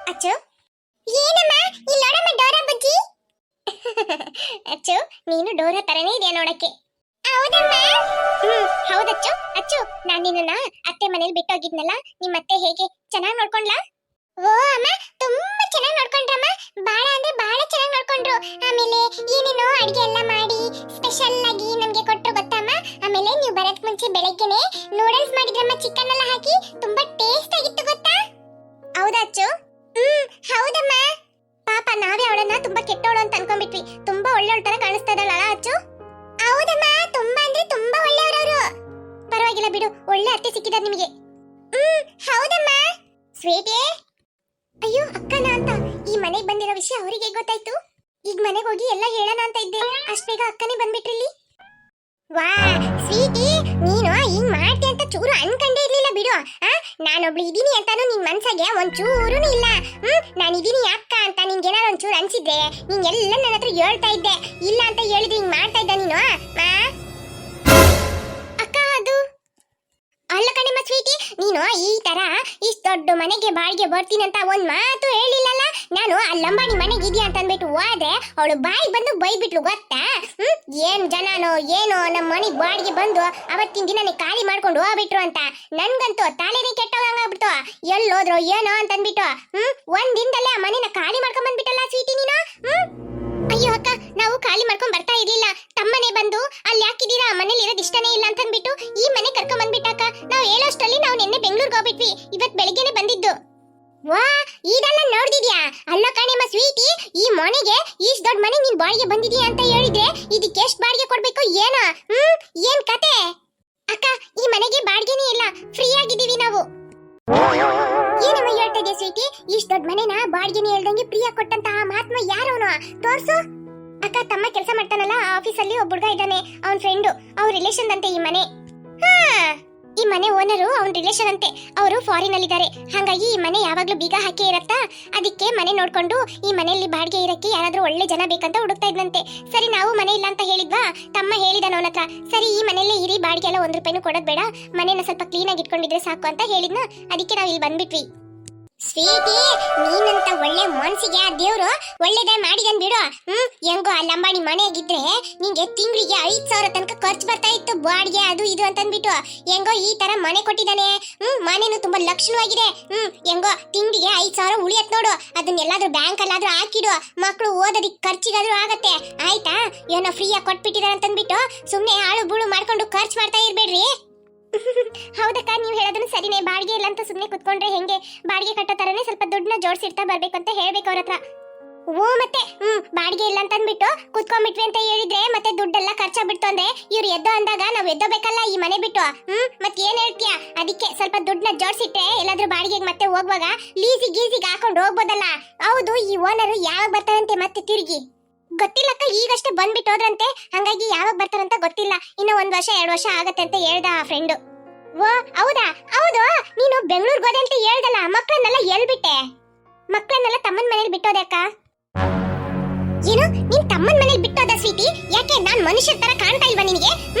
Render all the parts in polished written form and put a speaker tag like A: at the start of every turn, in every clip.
A: ಅಚ್ಚು ಏನಮ್ಮ ಇಲ್ಲೋಡಮ್ಮ ಡೋರಾ ಬಜ್ಜಿ ಅಚ್ಚು ನೀನು ಡೋರಾ ತರನೇ ಇದೆಯಾ ನೋಡಕ್ಕೆ ಹೌದಮ್ಮ ಹೌದಚ್ಚು ಅಚ್ಚು ನಾನು ನಿನ್ನ ಅತ್ತೆ ಮನೇಲಿ ಬಿಟ್ಟೋಗಿದ್ನಲ್ಲ ನಿಮ್ಮ ಅತ್ತೆ ಹೇಗೆ ಚೆನ್ನಾಗಿ ನೋಡ್ಕೊಂಡ್ಲಾ ಓ ಅಮ್ಮ ತುಂಬಾ ಚೆನ್ನಾಗಿ ನೋಡ್ಕೊಂಡ್ರಮ್ಮ ಬಾಳ ಅಂದ್ರೆ ಬಾಳ ಚೆನ್ನಾಗಿ ನೋಡ್ಕೊಂಡ್ರು ಆಮೇಲೆ ಏನೇನೋ ಅಡಿಗೆ ಎಲ್ಲ ಮಾಡಿ ಸ್ಪೆಷಲ್ ಆಗಿ ನಮ್ಗೆ ಕೊಟ್ರು ಗೊತ್ತಮ್ಮ ಆಮೇಲೆ ನೀವು ಬರಕ್ ಮುಂಚೆ ಬೆಳಗ್ಗೆನೆ ನೂಡಲ್ಸ್ ಮಾಡಿದ್ರಮ್ಮ ಚಿಕನ್ ಎಲ್ಲ ಹಾಕಿ ತುಂಬಾ ಟೇಸ್ಟ್ ಆಗಿತ್ತು ಗೊತ್ತಾ ಹೌದಾ ಅಚ್ಚು ಹೌದಮ್ಮ ಪಾಪ ನಾವೇ ಅವಳನ್ನ ತುಂಬಾ ಕೆಟ್ಟವಳು ಅಂತ ಅನ್ಕೊಂಡ್ಬಿಟ್ವಿ ತುಂಬಾ ಒಳ್ಳೆಯವಳ ತರ ಕಾಣಿಸ್ತಾ ಇದ್ದಾಳಲ್ಲ ಅಚ್ಚು ಹೌದಮ್ಮ ತುಂಬಾ ಅಂದ್ರೆ ತುಂಬಾ ಒಳ್ಳೆಯವರವರು ಪರವಾಗಿಲ್ಲ ಬಿಡು ಒಳ್ಳೆ ಅತ್ತೆ ಸಿಕ್ಕಿದಾರೆ ನಿಮಗೆ ಹೌದಮ್ಮ ಸ್ವೀಟೇ ಅಯ್ಯೋ ಅಕ್ಕನ ಅಂತ ಈ ಮನೆಗೆ ಬಂದಿರೋ ವಿಷಯ ಅವರಿಗೆ ಗೊತ್ತಾಯ್ತು ಈಗ ಮನೆಗೆ ಹೋಗಿ ಎಲ್ಲ ಹೇಳೋಣ ಅಂತ ಇದ್ದೆ ಅಷ್ಟ್ ಬೇಗ ಅಕ್ಕನೇ ಬಂದ್ಬಿಟ್ರಿಲ್ಲಿ ವಾ ಸ್ವೀಟಿ ನೀನು ಹಿಂಗ್ ಮಾಡ್ತಿ ಅಂತ ಚೂರು ಅನ್ಕಂಡೇ ಇರ್ಲಿಲ್ಲ ಬಿಡು ನಾನೊಬ್ಳು ಇದೀನಿ ಅಂತಾನು ನಿನ್ ಮನ್ಸಾಗೆ ಒಂಚೂರುನು ಇಲ್ಲ ನಾನು ಇದೀನಿ ಅಕ್ಕ ಅಂತ ನಿನ್ಗೆ ಏನಾದ್ರು ಒಂಚೂರು ಅನ್ಸಿದ್ರೆ ನಿಂಗೆಲ್ಲ ನನ್ನ ಹತ್ರ ಹೇಳ್ತಾ ಇದ್ದೆ ಇಲ್ಲ ಅಂತ ಹೇಳಿದ್ರೆ ಹಿಂಗ್ ಮಾಡ್ತಾ ಇದ್ದ ನೀನು ಅಕ್ಕ ಅದು ಅಲ್ಲ ಕಣಿಮ ಸ್ವೀಟಿ ನೀನು ಈ ತರ ಇಷ್ಟ ದೊಡ್ಡ ಮನೆಗೆ ಬಾಡಿಗೆ ಬರ್ತೀನಿ ಅಂತ ಒಂದ್ ಮಾತು ಹೇಳಿಲ್ಲಲ್ಲ ನಾನು ಅಲ್ಲಂಬಾಣಿ ಮನೆಗೆ ಇದೆಯಾ ಅಂತ ಅಂದ್ಬಿಟ್ಟು ಹೋದ್ರೆ ಅವಳು ಬಾಯಿ ಬಂದು ಬೈಬಿಟ್ಲು ಗೊತ್ತಾ ಏನ್ ಜನನೋ ಏನೋ ನಮ್ಮ ಮನೆಗೆ ಬಾಡಿಗೆ ಬಂದು ಅವತ್ತಿನ ದಿನನೇ ಖಾಲಿ ಮಾಡ್ಕೊಂಡು ಹೋಗ್ಬಿಟ್ರು ಅಂತ ನನ್ಗಂತೂ ತಲೆನೇ ಕೆಟ್ಟೋದಂಗಾಗ್ಬಿಟ್ಟು ಎಲ್ಲೋದ್ರು ಏನೋ ಅಂತ ಅಂದ್ಬಿಟ್ಟು ಒಂದ್ ದಿನದಲ್ಲೇ ಆ ಮನೆನ ಖಾಲಿ ಮಾಡ್ಕೊಂಡ್ ಬಂದ್ಬಿಟ್ಟಲ್ಲ ಸ್ವೀಟಿ ನೀನು ಅಯ್ಯೋ ಅಕ್ಕ ನಾವು ಖಾಲಿ ಮಾಡ್ಕೊಂಡ್ ಬರ್ತಾ ಇರ್ಲಿಲ್ಲ ತಮ್ಮನೆ ಬಂದು ಅಲ್ಲಿ ಹಾಕಿದೀರಾ ಮನೇಲಿ ಇರೋದು ಇಷ್ಟನೇ ಇಲ್ಲ ಅಂತ ಅಂದ್ಬಿಟ್ಟು ಈ ಮನೆ ಕರ್ಕೊಂಡ್ ಬಂದ್ಬಿಟ್ಟಾಕ ನಾವು ಹೇಳೋಷ್ಟರಲ್ಲಿ ನಾವು ನಿನ್ನೆ ಬೆಂಗಳೂರಿಗೆ ಹೋಗ್ಬಿಟ್ವಿ ಇವತ್ ಬೆಳಿಗ್ಗೆನೆ ಬಂದಿದ್ದು ವಾ ಇದೆಲ್ಲ ನೋಡ್ದಿದ್ಯಾ ಅಲ್ಲ ಕಣೆಮ್ಮ ಸ್ವೀಟಿ ಈ ಮನೆಗೆ ಇಷ್ಟು ದೊಡ್ಡ ಮನೆ ನೀನ್ ಬಾಡಿಗೆ ಬಂದಿದೀಯ ಅಂತ ಹೇಳಿದ್ರೆ ಇದಕ್ಕೆ ಎಷ್ಟು ಬಾಡಿಗೆ ಕೊಡ್ಬೇಕು ಏನೋ ಏನ್ ಕತೆ ಅಕ್ಕ ಈ ಮನೆಗೆ ಬಾಡಿಗೆನೇ ಇಲ್ಲ ಫ್ರೀ ಆಗಿದ್ದೀವಿ ನಾವು ಏನಮ್ಮ ಹೇಳ್ತಾ ಇದೆಯಾ ಸ್ವೀಟಿ ಇಷ್ಟು ದೊಡ್ಡ ಮನೆನ ಬಾಡಿಗೆನೇ ಹೇಳ್ದಂಗೆ ಫ್ರೀಯಾಗಿ ಕೊಟ್ಟಂತಹ ಮಹಾತ್ಮ ಯಾರವನು ತೋರ್ಸು ಅಕ್ಕ ತಮ್ಮ ಕೆಲಸ ಮಾಡ್ತಾನಲ್ಲ ಆಫೀಸ್ ಅಲ್ಲಿ ಒಬ್ಬ ಹುಡುಗ ಇದ್ದಾನೆ ಅವನ್ ಫ್ರೆಂಡು ಅವ್ರ ರಿಲೇಷನ್ ಅಂತೆ ಈ ಮನೆ ಈ ಮನೆ ಓನರು ಅವನ್ ರಿಲೇಷನ್ ಅಂತೆ ಅವರು ಫಾರಿನ್ ಅಲ್ಲಿ ಇದ್ದಾರೆ ಹಾಗಾಗಿ ಈ ಮನೆ ಯಾವಾಗ್ಲೂ ಬೀಗ ಹಾಕಿ ಇರತ್ತಾ ಅದಕ್ಕೆ ಮನೆ ನೋಡ್ಕೊಂಡು ಈ ಮನೆಯಲ್ಲಿ ಬಾಡಿಗೆ ಇರಕ್ಕೆ ಯಾರಾದ್ರೂ ಒಳ್ಳೆ ಜನ ಬೇಕಂತ ಹುಡುಕ್ತಾ ಇದ್ನಂತೆ ಸರಿ ನಾವು ಮನೆ ಇಲ್ಲ ಅಂತ ಹೇಳಿದ್ವಾ ತಮ್ಮ ಹೇಳಿದಾನ ಅವನ ಹತ್ರ ಸರಿ ಈ ಮನೆಯಲ್ಲೇ ಇರಿ ಬಾಡಿಗೆ ಎಲ್ಲ 1 ರೂಪಾಯಿನೂ ಕೊಡೋದ್ ಬೇಡ ಮನೆನ ಸ್ವಲ್ಪ ಕ್ಲೀನ್ ಆಗಿ ಇಟ್ಕೊಂಡಿದ್ರೆ ಸಾಕು ಅಂತ ಹೇಳಿದ್ನ ಅದಕ್ಕೆ ನಾವ್ ಇಲ್ಲಿ ಬಂದ್ಬಿಟ್ವಿ ಸ್ವೀಟಿ ನೀನಂತ ಒಳ್ಳೆ ಮನ್ಸಿಗೆ ಆ ದೇವ್ರು ಒಳ್ಳೇದೇ ಮಾಡಿದನ್ ಬಿಡು ಹೆಂಗೋ ಆ ಲಂಬಾಣಿ ಮನೆಯಾಗಿದ್ರೆ ನಿಂಗೆ ತಿಂಗಳಿಗೆ 5,000 ತನಕ ಖರ್ಚು ಬರ್ತಾ ಇತ್ತು ಬಾಡಿಗೆ ಅದು ಇದು ಅಂತ ಅಂದ್ಬಿಟ್ಟು ಹೆಂಗೋ ಈ ತರ ಮನೆ ಕೊಟ್ಟಿದ್ದಾನೆ ಮನೆನು ತುಂಬಾ ಲಕ್ಷಣವಾಗಿದೆ ಹೆಂಗೋ ತಿಂಗಳಿಗೆ 5,000 ಉಳಿಯತ್ ನೋಡು ಅದನ್ನೆಲ್ಲಾದ್ರೂ ಬ್ಯಾಂಕ್ ಅಲ್ಲಾದ್ರೂ ಹಾಕಿಡು ಮಕ್ಕಳು ಓದೋದಿಕ್ ಖರ್ಚಿಗಾದ್ರೂ ಆಗತ್ತೆ ಆಯ್ತಾ ಏನೋ ಫ್ರೀಯಾಗಿ ಕೊಟ್ಬಿಟ್ಟಿದಾರೆ ಅಂತ ಅಂದ್ಬಿಟ್ಟು ಸುಮ್ನೆ ಆಳು ಬೂಳು ಮಾಡ್ಕೊಂಡು ಖರ್ಚು ಮಾಡ್ತಾ ಇರ್ಬೇಡ್ರಿ ಹೌದಕ್ಕ ನೀವು ಹೇಳೋದನ್ನು ಸರಿನೇ ಬಾಡಿಗೆ ಇಲ್ಲ ಅಂತ ಸುಮ್ಮನೆ ಕುತ್ಕೊಂಡ್ರೆ ಹೆಂಗೆ ಬಾಡಿಗೆ ಕಟ್ಟೋ ತರನೇ ಸ್ವಲ್ಪ ದುಡ್ಡನ್ನ ಜೋಡಿಸಿರ್ತಾ ಬರ್ಬೇಕಂತ ಹೇಳ್ಬೇಕು ಅವ್ರ ಹತ್ರ ಓ ಮತ್ತೆ ಬಾಡಿಗೆ ಇಲ್ಲ ಅಂತ ಅಂದ್ಬಿಟ್ಟು ಕುತ್ಕೊಂಡ್ಬಿಟ್ವಿ ಅಂತ ಹೇಳಿದ್ರೆ ಮತ್ತೆ ದುಡ್ಡೆಲ್ಲ ಖರ್ಚಾಗ್ಬಿಡ್ತು ಅಂದ್ರೆ ಇವ್ರು ಎದ್ದೋ ಅಂದಾಗ ನಾವ್ ಎದ್ದೋಬೇಕಲ್ಲ ಈ ಮನೆ ಬಿಟ್ಟು ಮತ್ತೆ ಏನ್ ಹೇಳ್ತೀಯ ಅದಕ್ಕೆ ಸ್ವಲ್ಪ ದುಡ್ಡನ್ನ ಜೋಡಿಸಿಟ್ರೆ ಎಲ್ಲಾದ್ರೂ ಬಾಡಿಗೆಗೆ ಮತ್ತೆ ಹೋಗುವಾಗ ಲೀಸಿಗೆ ಹಾಕೊಂಡು ಹೋಗ್ಬೋದಲ್ಲ ಹೌದು ಈ ಓನರು ಯಾವಾಗ ಬರ್ತಾರಂತೆ ಮತ್ತೆ ತಿರುಗಿ ಗೊತ್ತಿಲ್ಲಕ್ಕ ಈಗಷ್ಟೇ ಬಂದ್ಬಿಟ್ಟು ಹೋದ್ರಂತೆ ಹಂಗಾಗಿ ಯಾವಾಗ ಬರ್ತಾರಂತ ಗೊತ್ತಿಲ್ಲ ಇನ್ನು 1 ವರ್ಷ 2 ವರ್ಷ ಆಗತ್ತೆ ಅಂತ ಹೇಳ್ದ ಆ ಫ್ರೆಂಡ್ ಓ ಹೌದಾ ಹೌದು ನೀನು ಬೆಂಗಳೂರಿಗೆ ಹೋದೆ ಅಂತ ಹೇಳ್ದಲ್ಲ ಮಕ್ಕಳನ್ನೆಲ್ಲ ಹೇಳ್ಬಿಟ್ಟೆ ಮಕ್ಕಳನ್ನೆಲ್ಲ ತಮ್ಮನ ಮನೇಲಿ ಬಿಟ್ಟೋದೆ ಅಕ್ಕ ಏನು ನೀನ್ ತಮ್ಮನ ಮನೇಲಿ ಬಿಟ್ಟೋದ ಸ್ವೀಟಿ ಯಾಕೆ ನಾನ್ ಮನುಷ್ಯರ ತರ ಕಾಣ್ತಾ ಇಲ್ವಾ ನಿನಗೆ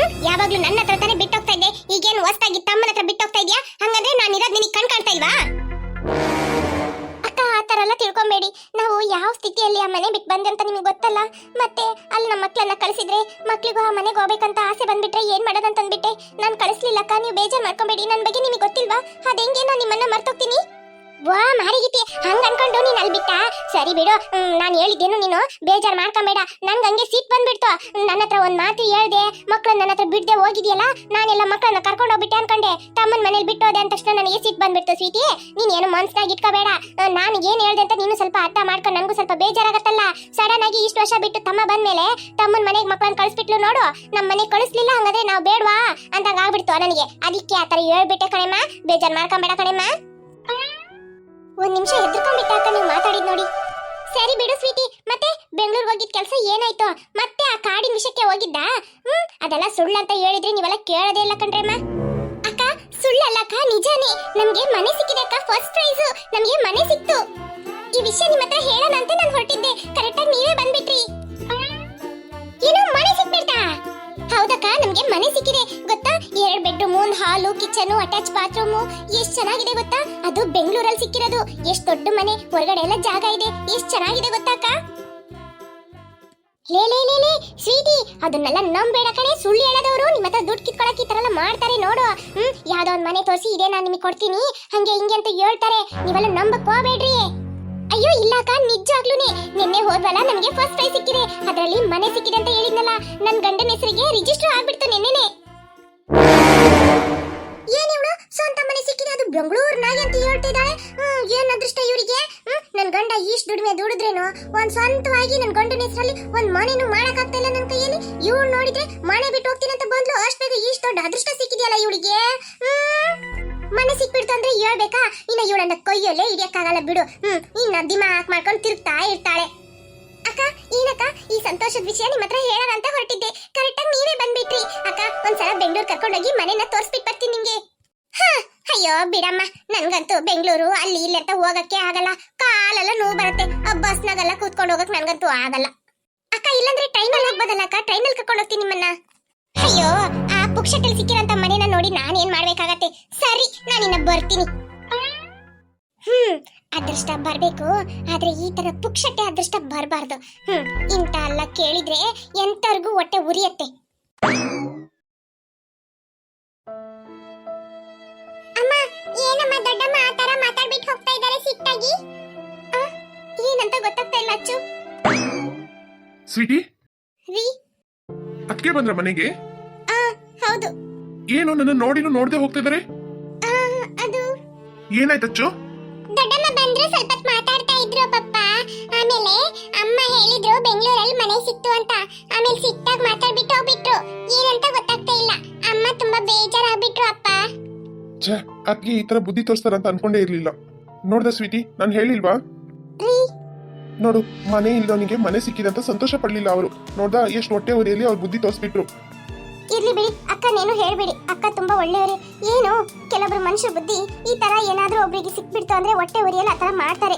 A: ಯಾವಾಗ್ಲೂ ನನ್ನ ಹತ್ರ ತಾನೇ ಬಿಟ್ಟೋಗ್ತಾ ಇದ್ದೆ ಈಗೇನು ಹೊಸ್ತಾಗಿ ತಮ್ಮನ ಹತ್ರ ಬಿಟ್ಟೋಗ್ತಾ ಇದ್ಯಾ ಹಂಗಂದ್ರೆ ನಾನು ಇರೋದ್ ನಿನಗೆ ಕಾಣ್ತಾ ಇಲ್ವಾ ಆತರ ಎಲ್ಲ ತಿಳ್ಕೊಂಬೇಡಿ ನಾವು ಯಾವ ಸ್ಥಿತಿಯಲ್ಲಿ ಆ ಮನೆ ಬಿಟ್ಟು ಬಂದೆ ಅಂತ ನಿಮಗೆ ಗೊತ್ತಲ್ಲ ಮತ್ತೆ ಅಲ್ಲಿ ನಮ್ಮ ಮಕ್ಕಳನ್ನ ಕಳಿಸಿದ್ರೆ ಮಕ್ಳಿಗೂ ಆ ಮನೆಗೆ ಹೋಗ್ಬೇಕಂತ ಆಸೆ ಬಂದ್ಬಿಟ್ರೆ ಏನ್ ಮಾಡೋದಂತ ಅಂದ್ಬಿಟ್ಟೆ ನಾನು ಕಳಿಸ್ಲಿಲ್ಲಕ್ಕ ನೀವು ಬೇಜಾರು ಮಾಡ್ಕೊಂಬೇಡಿ ನನ್ನ ಬಗ್ಗೆ ನಿಮಗೆ ಗೊತ್ತಿಲ್ವಾ ಅದೇಂಗೆ ನಾನು ನಿಮ್ಮನ್ನ ಮರ್ತೋಗ್ತೀನಿ ವಾ ಮಾರಿಗಿತಿ ಹಂಗ ಅನ್ಕೊಂಡು ನೀನ್ ಅಲ್ಲಿ ಬಿಟ್ಟ ಸರಿ ಬಿಡು ನಾನು ಹೇಳಿದ್ದೇನು ನೀನು ಬೇಜಾರು ಮಾಡ್ಕೊಂಬೇಡ ನನ್ಗೆ ಹಂಗೆ ಸೀಟ್ ಬಂದ್ಬಿಡ್ತು ನನ್ನ ಹತ್ರ ಒಂದ್ ಮಾತು ಹೇಳ್ದೆ ಮಕ್ಕಳನ್ನ ನನ್ನ ಹತ್ರ ಬಿಡ್ದೆ ಹೋಗಿದ್ಯಲ್ಲ ನಾನೆಲ್ಲ ಮಕ್ಕಳನ್ನ ಕರ್ಕೊಂಡು ಹೋಗ್ಬಿಟ್ಟೆ ಅನ್ಕೊಂಡೆ ತಮ್ಮನ ಮನೇಲಿ ಬಿಟ್ಟೋದೆ ಅಂದ ತಕ್ಷಣ ನನಗೆ ಸೀಟ್ ಬಂದ್ಬಿಡ್ತು ಸ್ವೀಟಿ ನೀನ್ ಏನು ಮನ್ಸ್ನಾಗ ಇಟ್ಕೋಬೇಡ ನಾನು ಏನ್ ಹೇಳ್ದೆ ಅಂತ ನೀನು ಸ್ವಲ್ಪ ಅರ್ಥ ಮಾಡ್ಕೊಂಡು ನನಗೂ ಸ್ವಲ್ಪ ಬೇಜಾರಾಗತ್ತಲ್ಲ ಸಡನ್ ಆಗಿ ಇಷ್ಟು ವರ್ಷ ಬಿಟ್ಟು ತಮ್ಮ ಬಂದ್ಮೇಲೆ ತಮ್ಮನ ಮನೆಗೆ ಮಕ್ಕಳನ್ನ ಕಳಿಸ್ಬಿಟ್ಲು ನೋಡು ನಮ್ಮ ಮನೆಗೆ ಕಳಿಸ್ಲಿಲ್ಲ ಹಂಗಾದ್ರೆ ನಾವು ಬೇಡವಾ ಅಂದಾಗ ಆಗ್ಬಿಡ್ತು ನನಗೆ ಅದಕ್ಕೆ ಆತರ ಹೇಳ್ಬಿಟ್ಟೆ ಕಣೆಮ್ಮ ಬೇಜಾರು ಮಾಡ್ಕೊಂಬೇಡ ಕಣೆಮ್ಮ 1 ನಿಮಿಷ ಎದ್ಕೊಂಡ್ಬಿಟ್ಟಾಕ ನೀವು ಮಾತಾಡಿದ್ ನೋಡಿ ಸರಿ ಬಿಡು ಸ್ವೀಟಿ, ಮತ್ತೆ ಬೆಂಗಳೂರಿಗೆ ಹೋಗಿದ್ ಕೆಲಸ ಏನಾಯ್ತು? ಮತ್ತೆ ಆ ಕಾಡಿನ ವಿಷಯಕ್ಕೆ ಹೋಗಿದ್ದ? ಅದೆಲ್ಲ ಸುಳ್ಳು ಅಂತ ಹೇಳಿದ್ರೆ ನೀವೆಲ್ಲ ಕೇಳೋದೇ ಇಲ್ಲ ಕಣ್ರಮ್ಮ. ಅಕ್ಕ ಸುಳ್ಳಲ್ಲ ಅಕ್ಕ, ನಿಜಾನೇ. ನಮ್ಗೆ ಮನೆ ಸಿಕ್ಕಿದೆ ಅಕ್ಕ, ಫಸ್ಟ್ ಪ್ರೈಸ್ ನಮ್ಗೆ ಮನೆ ಸಿಕ್ತು. ಈ ವಿಷಯ ನಿಮ್ಮ ಹತ್ರ ಹೇಳೋಣ ಅಂತ ನಾನು ಹೊರಟಿದ್ದೆ, ಕರೆಕ್ಟಾಗಿ ನೀವೇ ಬಂದ್ಬಿಟ್ರಿ. ಏನು ಮನೆ ಸಿಕ್ಬಿಡ್ತಾ? ಹೌದಕ್ಕ, ನಮ್ಗೆ ಮನೆ ಸಿಕ್ಕಿದೆ ಗೊತ್ತಾ. 2 ಬೆಡ್ರೂಮ್, 1 ಹಾಲು, ಕಿಚನ್, ಅಟ್ಯಾಚ್ ಬಾತ್ರೂಮ್. ಎಷ್ಟು ಚೆನ್ನಾಗಿದೆ ಗೊತ್ತಾ. ಅದು ಬೆಂಗಳೂರಲ್ಲಿ ಸಿಕ್ಕಿರೋದು. ಎಷ್ಟು ದೊಡ್ಡ ಮನೆ, ಹೊರಗಡೆ ಎಲ್ಲ ಜಾಗ ಇದೆ. ಎಷ್ಟು ಚೆನ್ನಾಗಿದೆ ಗೊತ್ತಾ ಅಕ್ಕ. ಲೇ ಲೇ ಲೇ ಲೇ ಸ್ವೀಟಿ, ಅದನ್ನೆಲ್ಲ ನಂಬೇಡ ಕಣೆ. ಸುಳ್ಳು ಹೇಳೋದವರು ನಿಮ್ಮ ಹತ್ರ ದುಡ್ಡು ಕಿತ್ಕೊಳಕ್ಕೆ ಈ ತರ ಎಲ್ಲ ಮಾಡ್ತಾರೆ ನೋಡು. ಯಾವ್ದೋ ಒಂದ್ ಮನೆ ತೋರಿಸಿ, ಇದೇ ನಾನು ನಿಮಗೆ ಕೊಡ್ತೀನಿ ಹಂಗೆ ಹಿಂಗೆ ಅಂತ ಹೇಳ್ತಾರೆ. ನೀವೆಲ್ಲ ನಂಬಕ್ ಹೋಗ್ಬೇಡ್ರಿ. ಅಯ್ಯೋ ಇಲ್ಲ ಅಕ್ಕ, ನಿಜಾಗ್ಲೂನೆ ನಿನ್ನೆ ಹೋದ್ವಲ್ಲ, ನಮಗೆ ಫಸ್ಟ್ ಪ್ರೈಸ್ ಸಿಕ್ಕಿದೆ. ಅದರಲ್ಲಿ ಮನೆ ಸಿಕ್ಕಿದೆ ಅಂತ ಹೇಳಿದ್ನಲ್ಲ, ನನ್ನ ಗಂಡನ ಹೆಸರಿಗೆ ರಿಜಿಸ್ಟರ್ ಆಗ್ಬಿಡ್ತು ನಿನ್ನೆನೆ. ಏನ್ ಇವಳು ಸ್ವಂತ ಮನೆ ಸಿಕ್ಕಿದೆ, ಅದು ಬೆಂಗಳೂರಿನಾಗೆ ಅಂತ ಹೇಳ್ತಿದ್ದಾಳೆ. ಏನ್ ಅದೃಷ್ಟ ಇವರಿಗೆ. ನನ್ ಗಂಡ ಇಷ್ಟು ದುಡಿಮೆ ದುಡಿದ್ರೇನು ಒಂದ್ ಸ್ವಂತವಾಗಿ ನನ್ ಗಂಡನ ಹೆಸರಲ್ಲಿ ಒಂದ್ ಮನೆನೂ ಮಾಡಕ್ ಆಗ್ತಾ ಇಲ್ಲ ನನ್ನ ಕೈಯಲ್ಲಿ. ಇವಳು ನೋಡಿದ್ರೆ ಮನೆ ಬಿಟ್ಟು ಹೋಗ್ತೀನಿ ಅಂತ ಬಂದ್ಲು, ಅಷ್ಟ್ ಬೇಗ ಇಷ್ಟು ದೊಡ್ಡ ಅದೃಷ್ಟ ಸಿಕ್ಕಿದೆಯಲ್ಲ ಇವಳಿಗೆ. ಮನೆ ಸಿಕ್ಬಿಡ್ತು ಅಂದ್ರೆ ಹೇಳ್ಬೇಕಾ? ಇನ್ನ ಇವಳನ್ನ ಕೊಯ್ಯಲ್ಲೇ ಹಿಡಿಯಕ್ಕಾಗಲ್ಲ ಬಿಡು. ಇನ್ನ ದಿಮಾಕ್ ಮಾಡ್ಕೊಂಡು ತಿರುಗ್ತಾ ಇರ್ತಾಳೆ. ಅಕ್ಕ ಏನಕ್ಕ, ಈ ಸಂತೋಷದ ವಿಷಯ ನಿಮ್ಮ ಹತ್ರ ಹೇಳೋಣ ಅಂತ ಹೊರಟಿದ್ದೆ, ಕರೆಕ್ಟಾಗಿ ನೀವೇ ಬಂದ್ಬಿಟ್ರಿ. ಅಕ್ಕ ಒಂದ್ಸಲ ಬೆಂಗಳೂರು ಕರ್ಕೊಂಡೋಗಿ ಮನೆನ ತೋರಿಸ್ಬಿಟ್ಟು ಬರ್ತೀನಿ ನಿಂಗೆ. ಅಯ್ಯೋ ಬಿಡಮ್ಮ, ನನ್ಗಂತೂ ಬೆಂಗಳೂರು ಅಲ್ಲಿ ಇಲ್ಲಿ ಅಂತ ಹೋಗಕ್ಕೆ ಆಗಲ್ಲ. ಕಾಲೆಲ್ಲ ನೋವು ಬರುತ್ತೆ. ಬಸ್ನಾಗೆಲ್ಲ ಕೂತ್ಕೊಂಡು ಹೋಗಕ್ ನನ್ಗಂತೂ ಆಗಲ್ಲ. ಅಕ್ಕ ಇಲ್ಲಾಂದ್ರೆ ಟ್ರೈನಲ್ಲಿ ಹೋಗ್ಬೋದಲ್ಲ ಅಕ್ಕ, ಟ್ರೈನಲ್ಲಿ ಕರ್ಕೊಂಡು ಹೋಗ್ತೀನಿ ನಿಮ್ಮನ್ನ. ಅಯ್ಯೋ ಆ ಪುಕ್ಷಟಲ್ಲಿ ಸಿಕ್ಕಿರೋಂತ ಮನೆನ ನೋಡಿ ನಾನೇನ್ ಮಾಡ್ಬೇಕಾಗತ್ತೆ. ಸರಿ ನಾನಿನ್ನ ಬರ್ತೀನಿ. ಅದೃಷ್ಟ ಬರ್ಬೇಕು, ಆದ್ರೆ ಈ ತರ ಪುಕ್ಷಟೆ ಅದೃಷ್ಟ ಬರಬಾರ್ದು. ಇಂತ ಎಲ್ಲ ಕೇಳಿದ್ರೆ ಎಂತರ್ಗೂ ಹೊಟ್ಟೆ ಉರಿಯತ್ತೆ. ಅಮ್ಮ ಏನಮ್ಮ ದೊಡ್ಡಮ್ಮ ಆ ತರ ಮಾತಾಡ್ಬಿಟ್ಟು ಹೋಗ್ತಾ ಇದ್ದಾರೆ ಸಿಟ್ಟಾಗಿ. ಏನಂತ ಗೊತ್ತಾಗ್ತಾ ಇಲ್ಲ ಅಚ್ಚು.
B: ಸ್ವೀಟಿ,
A: ರೀ
B: ಅದಕ್ಕೆ ಬಂದ್ರ ಮನೆಗೆ?
A: ಹೌದು.
B: ಏನು ನನ್ನ ನೋಡಿನೂ ನೋಡದೆ ಹೋಗ್ತಾ ಇದಾರೆ?
A: ಅದು
B: ಏನಾಯ್ತಚ್ಚು?
A: ದೊಡ್ಡಮ್ಮ ಬಂದ್ರು, ಸ್ವಲ್ಪ ಮಾತಾಡ್ತಾ ಇದ್ರು ಪಪ್ಪ. ಆಮೇಲೆ ಅಮ್ಮ ಹೇಳಿದ್ರು ಬೆಂಗಳೂರಲ್ಲಿ ಮನೆ ಸಿಕ್ತು ಅಂತ. ಆಮೇಲೆ ಸಿಟ್ಟಾಗಿ ಮಾತಾಡ್ಬಿಟ್ಟು ಹೋಗ್ಬಿಟ್ರು. ಏನಂತ ಗೊತ್ತಾಗ್ತಾ ಇಲ್ಲ. ಅಮ್ಮ ತುಂಬಾ ಬೇಜಾರಾಗ್ಬಿಟ್ರು ಅಪ್ಪ.
B: ಛೇ, ಅದಕ್ಕೆ ಈ ತರ ಬುದ್ಧಿ ತೋರಿಸ್ತಾರಂತ ಅನ್ಕೊಂಡೇ ಇರ್ಲಿಲ್ಲ. ನೋಡ್ದ ಸ್ವೀಟಿ, ನಾನು ಹೇಳಿಲ್ವಾ? ನೋಡು, ಮನೆ ಇಲ್ದವನಿಗೆ ಮನೆ ಸಿಕ್ಕಿದೆ ಅಂತ ಸಂತೋಷ ಪಡ್ಲಿಲ್ಲ ಅವರು. ನೋಡ್ದ ಎಷ್ಟು ಹೊಟ್ಟೆ ಉರಿಯಲ್ಲಿ ಅವ್ರು ಬುದ್ಧಿ ತೋರಿಸ್ಬಿಟ್ರು.
A: ಇರ್ಲಿ ಬಿಡಿ ಅಕ್ಕನೇನು ಹೇಳ್ಬೇಡಿ, ಅಕ್ಕ ತುಂಬಾ ಒಳ್ಳೆಯವರೇ. ಏನು ಕೆಲವೊಬ್ರು ಮನುಷ್ಯ ಬುದ್ಧಿ ಈ ತರ ಏನಾದ್ರೂ ಒಬ್ರಿಗೆ ಸಿಕ್ಬಿಡ್ತು ಅಂದ್ರೆ ಹೊಟ್ಟೆ ಉರಿಯಲ್ಲ ಆ ತರ ಮಾಡ್ತಾರೆ.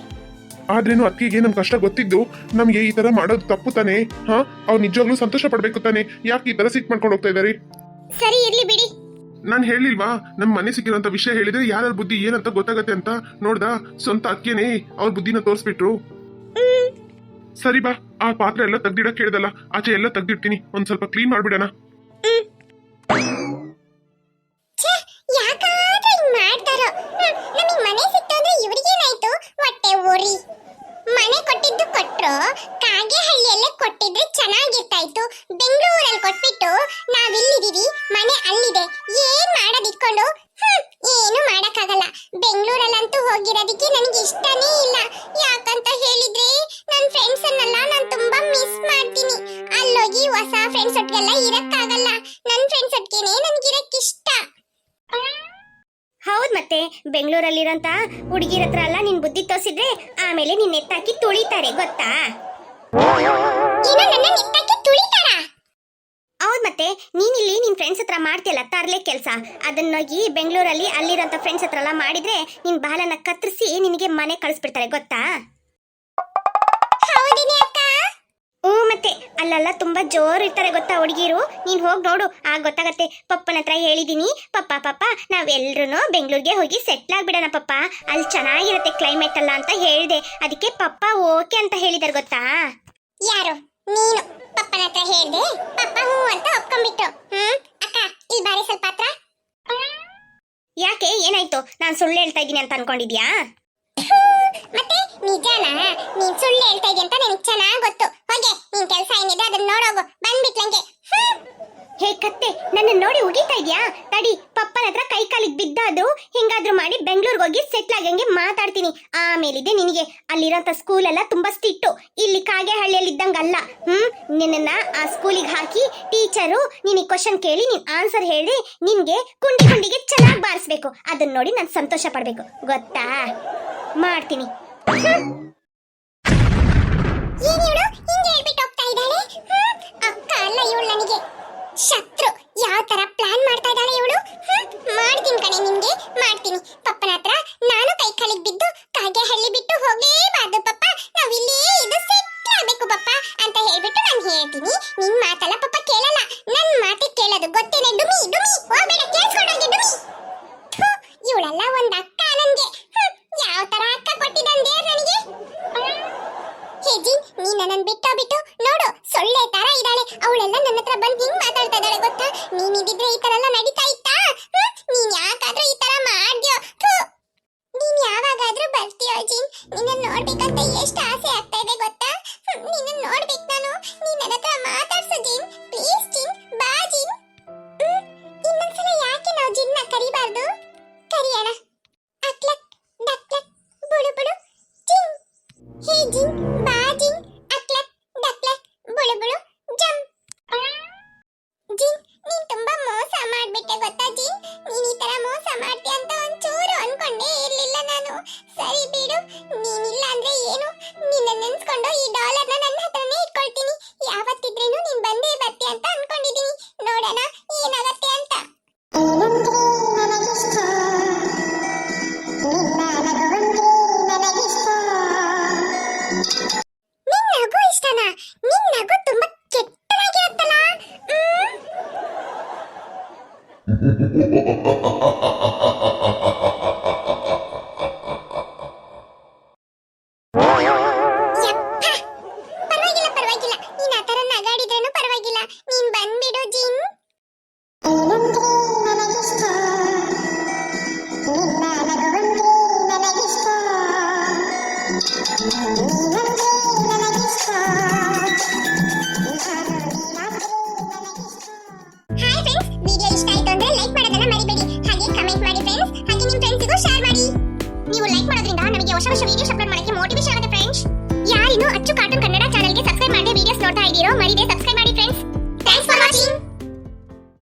B: ಆದ್ರೇನು ಅಕ್ಕಿಗೆ ನಮ್ ಕಷ್ಟ ಗೊತ್ತಿದ್ದು ನಮ್ಗೆ ಈ ತರ ಮಾಡೋದು ತಪ್ಪು ತಾನೆ? ಅವ್ರು ನಿಜವಾಗ್ಲೂ ಸಂತೋಷ ಪಡ್ಬೇಕು ತಾನೆ? ಯಾಕೆ ಈ ತರ ಸಿಟ್ ಮಾಡ್ಕೊಂಡು ಹೋಗ್ತಾ ಇದಾರೆ?
A: ಸರಿ ಇರ್ಲಿ ಬಿಡಿ.
B: ನಾನ್ ಹೇಳಿಲ್ವಾ ನಮ್ ಮನೆ ಸಿಕ್ಕಿರೋಂತ ವಿಷಯ ಹೇಳಿದ್ರೆ ಯಾರ ಬುದ್ಧಿ ಏನಂತ ಗೊತ್ತಾಗತ್ತೆ ಅಂತ? ನೋಡ್ದ, ಸ್ವಂತ ಅಕ್ಕೇನೆ ಅವ್ರ ಬುದ್ಧಿನ ತೋರಿಸ್ಬಿಟ್ರು. ಸರಿ ಬಾ, ಆ ಪಾತ್ರೆ ಎಲ್ಲ ತೆಗ್ದಿಡಕ್ ಹೇಳ್ದಲ್ಲ, ಆಚೆ ಎಲ್ಲ ತೆಗ್ದಿಡ್ತೀನಿ. ಒಂದ್ ಸ್ವಲ್ಪ ಕ್ಲೀನ್ ಮಾಡ್ಬಿಡಣ.
A: ಯಾಕಾದ್ರೂ ಹಿಂಗ್ ಮಾಡ್ತಾರೋ? ನಮಗ್ ಮನೆ ಸಿಕ್ತು ಅಂದ್ರೆ ಇವ್ರಿಗೇನಾಯ್ತು? ಹೊಟ್ಟೆ ಉರಿ. ಮನೆ ಕೊಟ್ಟಿದ್ದು ಕೊಟ್ರು, ಕಾಗೆಹಳ್ಳಿಯಲ್ಲೇ ಕೊಟ್ಟಿದ್ರೆ ಚೆನ್ನಾಗಿರ್ತಾ ಇತ್ತು. ಬೆಂಗಳೂರಲ್ಲಿ ಕೊಟ್ಬಿಟ್ಟು ನಾವಿಲ್ಲಿದೀವಿ, ಮನೆ ಅಲ್ಲಿದೆ. ಏನ್ ಮಾಡೋದಿಟ್ಕೊಂಡು? ಏನು ಮಾಡಕ್ಕಾಗಲ್ಲ. ಬೆಂಗಳೂರಲ್ಲಂತೂ ಹೋಗಿರೋದಕ್ಕೆ ನನಗೆ ಇಷ್ಟನೇ ಇಲ್ಲ. ಯಾಕಂತ ಹೇಳಿದ್ರೆ ನನ್ನ ಫ್ರೆಂಡ್ಸ್ ಅನ್ನೆಲ್ಲ ನಾನು ತುಂಬಾ ಮಿಸ್ ಮಾಡ್ತೀನಿ. ಅಲ್ಲೋಗಿ ಹೊಸ ಫ್ರೆಂಡ್ಸ್ ಒಟ್ಟಿಗೆಲ್ಲ ಇರಕ್ಕಾಗಲ್ಲ. ನನ್ನ ಫ್ರೆಂಡ್ಸ್ ಒಟ್ಟಿಗೆನೇ ನನ್ಗಿರಕ್ ಇಷ್ಟ. ಹೌದ್, ಮತ್ತೆ ಬೆಂಗಳೂರಲ್ಲಿರೋಂತ ಹುಡುಗಿರ ಹತ್ರ ಎಲ್ಲ ನಿನ್ ಬುದ್ಧಿ ತೋರಿಸಿದ್ರೆ ಆಮೇಲೆ ನಿನ್ ಎತ್ತಾಕಿ ತುಳಿತಾರೆ ಗೊತ್ತಾ? ಹೌದ್, ಮತ್ತೆ ನೀನಿಲ್ಲಿ ನಿನ್ ಫ್ರೆಂಡ್ಸ್ ಹತ್ರ ಮಾಡ್ತಿಯಲ್ಲ ತರ್ಲೆ ಕೆಲ್ಸ, ಅದನ್ನೋಗಿ ಬೆಂಗಳೂರಲ್ಲಿ ಅಲ್ಲಿರೋಂತ ಫ್ರೆಂಡ್ಸ್ ಹತ್ರ ಎಲ್ಲ ಮಾಡಿದ್ರೆ ನಿನ್ ಬಾಲನ ಕತ್ತರಿಸಿ ನಿನಗೆ ಮನೆ ಕಳಿಸ್ಬಿಡ್ತಾರೆ ಗೊತ್ತಾ? ಮತ್ತೆ ಅಲ್ಲೆಲ್ಲ ತುಂಬಾ ಜೋರು ಇರ್ತಾರೆ ಗೊತ್ತಾ ಹುಡುಗಿರು. ನೀನ್ ಹೋಗಿ ನೋಡು, ಆಗ ಗೊತ್ತಾಗತ್ತೆ. ಪಪ್ಪನ ಹತ್ರ ಹೇಳಿದೀನಿ, ಪಪ್ಪ ನಾವೆಲ್ರೂ ಬೆಂಗಳೂರಿಗೆ ಹೋಗಿ ಸೆಟ್ಲ್ ಆಗ್ಬಿಡೋಣ ಪಪ್ಪ, ಅಲ್ಲಿ ಚೆನ್ನಾಗಿರತ್ತೆ ಕ್ಲೈಮೇಟ್ ಅಲ್ಲ ಅಂತ ಹೇಳಿದೆ. ಅದಕ್ಕೆ ಪಪ್ಪ ಓಕೆ ಅಂತ ಹೇಳಿದಾರೆ ಗೊತ್ತಾ? ಯಾರು ನೀನು ಪಪ್ಪನ ಹತ್ರ ಹೇಳ್ದೆ, ಪಪ್ಪ ಹೂ ಅಂತ ಒಪ್ಕೊಂಡ್ಬಿಟ್ರು. ಅಕ್ಕ ಇಲ್ಲಿ ಬಾರಿ ಸ್ವಲ್ಪ ಹತ್ರ. ಯಾಕೆ ಏನಾಯ್ತು? ನಾನು ಸುಳ್ಳು ಹೇಳ್ತಾ ಇದ್ದೀನಿ ಅಂತ ಅನ್ಕೊಂಡಿದ್ಯಾ? ಮತ್ತೆ ನಿಜಾನಾ? ನೀನ್ ಸುಳ್ಳು ಹೇಳ್ತಾ ಇದೀಯ ಅಂತ ನನಗೆ ಚೆನ್ನಾಗಿ ಗೊತ್ತು. ಹೋಗೆ, ನಿನ್ ಕೆಲಸ ಏನಿದೆ ಅದನ್ನ ನೋಡೋಗು. ಬಂದ್ಬಿಟ್ಲಂಗೆ. ಹೇ ಕತ್ತೆ, ನನ್ನ ನೋಡಿ ಉಗಿತಾ ಇದ್ಯಾ? ತಡಿ, ಪಪ್ಪನ ಹತ್ರ ಕೈ ಕಾಲಿಗೆ ಬಿದ್ದಾದ್ರು ಹಿಂಗಾದ್ರೂ ಮಾಡಿ ಬೆಂಗಳೂರಿಗೆ ಹೋಗಿ ಸೆಟ್ಲ್ ಆಗಂಗೆ ಮಾತಾಡ್ತೀನಿ. ಆಮೇಲಿದೆ ನಿನಗೆ. ಅಲ್ಲಿರೋಂಥ ಸ್ಕೂಲ್ ಎಲ್ಲ ತುಂಬಾ ಸ್ಟ್ರಿಕ್ಟು. ಇಲ್ಲಿ ಕಾಗೆಹಳ್ಳಿಯಲ್ಲಿ ಇದ್ದಂಗಲ್ಲ. ನಿನ್ನ ಆ ಸ್ಕೂಲಿಗೆ ಹಾಕಿ ಟೀಚರು ನಿನಗೆ ಕ್ವಶನ್ ಕೇಳಿ ನೀನ್ ಆನ್ಸರ್ ಹೇಳಿ ನಿನ್ಗೆ ಕುಂಡಿಗೆ ಚೆನ್ನಾಗಿ ಬಾರಿಸ್ಬೇಕು. ಅದನ್ನ ನೋಡಿ ನಾನು ಸಂತೋಷ ಪಡ್ಬೇಕು ಗೊತ್ತಾ? ಮಾಡ್ತೀನಿ. ಏನ್ ಇವಳು ಹಿಂಗೆ ಹೇಳ್ಬಿಟ್ಟು ಹೋಗ್ತಾ ಇದ್ದಾಳೆ? ಅಕ್ಕ ಅಲ್ಲ ಇವಳು ನನಗೆ ಶತ್ರು. ಯಾವ ತರ ಪ್ಲಾನ್ ಮಾಡ್ತಾ ಇದ್ದಾಳೆ ಇವಳು? ಮಾಡ್ತೀನಿ ಕಣೆ ನಿಮ್ಗೆ, ಮಾಡ್ತೀನಿ. ಪಪ್ಪನ ಹತ್ರ ನಾನು ಕೈ ಕಾಲಿಗೆ ಬಿದ್ದು ಕಾಗೆ ಹಳ್ಳಿ ಬಿಟ್ಟು ಹೋಗಲೇಬಾರ್ದು ಪಪ್ಪ, ನಾವ್ ಇಲ್ಲೇ ಇದು ಸೆಟ್ಲ್ ಆಗ್ಬೇಕು ಪಪ್ಪ ಅಂತ ಹೇಳ್ಬಿಟ್ಟು ನಾನು ಹೇಳ್ತೀನಿ. ನಿನ್ ಮಾತಲ್ಲ ಪಪ್ಪ ಕೇಳಲ್ಲ, ನನ್ ಮಾತಿಗೆ ಕೇಳೋದು ಗೊತ್ತೇನೆ. ಡುಮಿ ಡುಮಿ ಹೋಗ್ಬೇಡ, ಕೇಳಿಸ್ಕೊಂಡೋಗಿ ಡುಮಿ. ಇವಳೆಲ್ಲ ಒಂದ್ ಅಕ್ಕ ನನ್ಗೆ. ಯಾವ ತರ ಅಕ್ಕ ಕೊಟ್ಟಿದ್ದಾನೆ ದೇವ್ರು ನನಗೆ. ಹೇಜಿ ನೀ ನನ್ನನ್ ಬಿಟ್ಟು ನೋಡು, ಸೊಳ್ಳೆ ತರ ಇದ್ದಾಳೆ. ಅವಳೆಲ್ಲ ನನ್ನ ಹತ್ರ ಬಂದು ಹಿಂಗ್ ಮಾತಾಡ್ತಾ ಇದ್ದಾಳೆ ಗೊತ್ತಾ? ನೀನ್ ಇದ್ದಿದ್ರೆ ಈ ತರ ಎಲ್ಲ ನಡೀತಾ ಇತ್ತಾ? ನೀನ್ ಯಾಕಾದ್ರೂ ಈ ತರ ಮಾಡ್ದ್ಯೋ? ನೀನ್ ಯಾವಾಗಾದ್ರೂ ಬರ್ತೀಯೋ ಜಿನ್? ನಿನ್ನ ನೋಡ್ಬೇಕಂತ ಎಷ್ಟು ಆಸೆ ಆಗ್ತಾ ಇದೆ ಗೊತ್ತಾ? ನಿನ್ನ ನೋಡ್ಬೇಕು ನಾನು. ನೀನ್ ನನ್ನ ಹತ್ರ ಮಾತಾಡ್ಸು ಜಿನ್, ಪ್ಲೀಸ್ ಜಿನ್, ಬಾ ಜಿನ್. ಇನ್ನೊಂದ್ಸಲ ಯಾಕೆ ನಾವು ಜಿನ್ನ ಕರಿಬಾರ್ದು? ಕರಿಯೋಣ. ಅಕ್ಲಕ್ ಡಕ್ಲಕ್ ಬುಳು ಬುಳು ಜಿನ್. ಹೇ ಜಿನ್, ಬಾ ಜಿನ್, ಅಕ್ಲಕ್ ಡಕ್ಲಕ್ ಬುಳು ಬುಳು ಜಂಪ್. ಜಿನ್ ನೀನ್ ತುಂಬಾ ಮೋಸ ಮಾಡ್ಬಿಟ್ಟೆ ಗೊತ್ತಾ ಜಿನ್? ನೀನ್ ಈ ತರ ಮೋಸ ಮಾಡ್ತೀಯ ಅಂತ ಒಂಚೂರು ಅನ್ಕೊಂಡೇ ಇರ್ಲಿಲ್ಲ ನಾನು. ಸರಿ ಬಿಡು, ನೀನಿಲ್ಲ ಅಂದ್ರೆ ಏನು, ನಿನ್ನ ನೆನ್ಸ್ಕೊಂಡು ಈ ಡಾಲರ್ನ ನನ್ನ ಹತ್ರನೇ ಇಟ್ಕೊಳ್ತೀನಿ. ಯಾವತ್ತಿದ್ರೇನು ನೀನ್ ಬಂದೇ ಬರ್ತೀಯ ಅಂತ ಅನ್ಕೊಂಡಿದೀನಿ. ನೋಡೋಣ ಏನಾಗತ್ತೆ ಅಂತ. ನಿನ್ ನಗು ಇಷ್ಟನಾ? ನಿನ್ ನಗು ತುಂಬಾ ಕೆಟ್ಟದಾಗಿರುತ್ತಲ್ಲ. ಯಪ್ಪ, ಪರವಾಗಿಲ್ಲ, ನೀನ್ ಆ ತರ ನಗಾಡಿದ್ರೇನು ಪರವಾಗಿಲ್ಲ. ನೀನ್ ಬಂದ್ಬಿಡು ಜಿನ್. ಹಾಯ್ ಫ್ರೆಂಡ್ಸ್, ವಿಡಿಯೋ ಇಷ್ಟ ಆಯ್ತು ಅಂದ್ರೆ ಲೈಕ್ ಮಾಡೋದನ್ನ ಮರಿಬೇಡಿ. ಹಾಗೆ ಕಮೆಂಟ್ ಮಾಡಿ ಫ್ರೆಂಡ್ಸ್. ಹಾಗೆ ನಿಮ್ಮ ಫ್ರೆಂಡ್ಸಿಗೂ ಶೇರ್ ಮಾಡಿ. ನೀವು ಲೈಕ್ ಮಾಡೋದ್ರಿಂದ ನಮಗೆ ಹೊಸ ವಿಡಿಯೋಸ್ ಅಪ್ಲೋಡ್ ಮಾಡಕ್ಕೆ ಮೋಟಿವೇಶನ್ ಆಗುತ್ತೆ ಫ್ರೆಂಡ್ಸ್. ಯಾರಿನ್ನೂ ಅಚ್ಚು ಕಾರ್ಟೂನ್ ಕನ್ನಡ